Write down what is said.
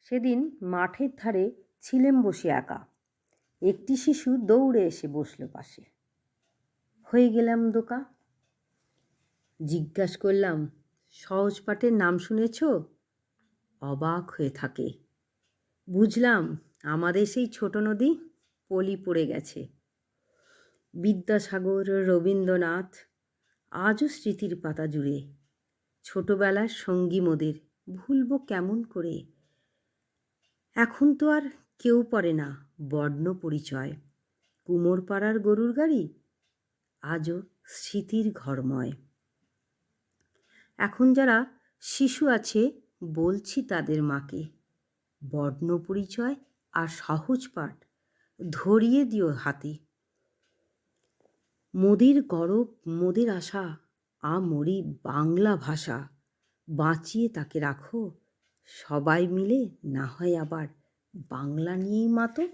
সেদিন মাঠের ধারে ছিলেম বসে একা। একটি শিশু দৌড়ে এসে বসল পাশে। হয়ে গেলাম দোকা। জিজ্ঞাস করলাম, সহজ পাঠের নাম শুনেছ? অবাক হয়ে থাকে। বুঝলাম আমাদের সেই ছোট নদী পলি পড়ে গেছে। বিদ্যাসাগর, রবীন্দ্রনাথ আজও স্মৃতির পাতা জুড়ে। ছোটবেলার সঙ্গী মোদের ভুলব কেমন করে। এখন তো আর কেউ পড়ে না বর্ণ পরিচয়। কুমোরপাড়ার গরুর গাড়ি আজও স্মৃতির ঘরময়। এখন যারা শিশু আছে বলছি তাদের মাকে, বর্ণ পরিচয় আর সহজ পাঠ ধরিয়ে দিও হাতে। মোদের গরব, মোদের আশা, আমরি বাংলা ভাষা। বাঁচিয়ে তাকে রাখো, সবাই মিলে না হয় আবার বাংলা নিয়েই মাতো।